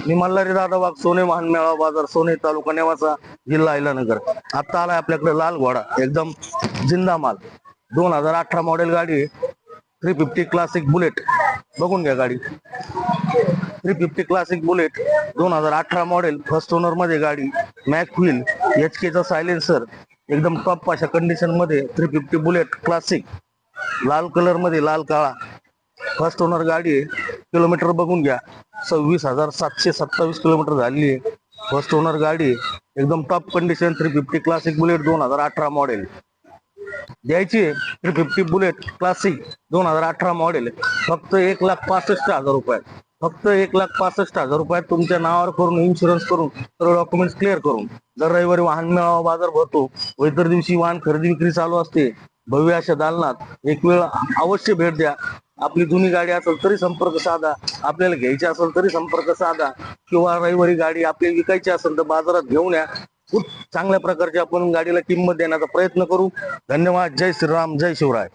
मी मल्हारी दादा वाघ, सोने वाहन मेळावा बाजार, सोने, तालुका नेवासा, जिल्हा अहिलानगर. आता आलाय आपल्याकडे लाल घोडा, एकदम जिंदा माल. 2018 मॉडेल गाडी, 350 क्लासिक बुलेट. बघून घ्या गाडी. 350 classic bullet 2018 model, first owner मध्ये गाडी. मॅक व्हील, HK चा सायलेन्सर, एकदम टॉप अशा कंडिशन मध्ये 350 बुलेट क्लासिक, लाल कलर मध्ये, लाल काळा, फर्स्ट ओनर गाडी आहे. किलोमीटर बघून घ्या, 26,727 किलोमीटर झाली आहे. फर्स्ट ओनर गाडी, एकदम top condition 350 classic bullet 2018 model. द्यायची 350 बुलेट क्लासिक 2018 मॉडेल फक्त 1,65,000 रुपये. फक्त 1,65,000 रुपयात तुमच्या नावावर करून, इन्शुरन्स करून, सर्व डॉक्युमेंट्स क्लिअर करून. दर रविवारी वाहन मेळावा बाजार भरतो व इतर दिवशी वाहन खरेदी विक्री चालू असते. भव्य अशा दालनात एक वेळ अवश्य भेट द्या. आपली जुनी गाडी असेल तरी संपर्क साधा, आपल्याला घ्यायची असेल तरी संपर्क साधा, किंवा रविवारी गाडी आपल्याला विकायची असेल तर बाजारात घेऊन या. खूप चांगल्या प्रकारची आपण गाडीला किंमत देण्याचा प्रयत्न करू. धन्यवाद. जय श्रीराम, जय शिवराय.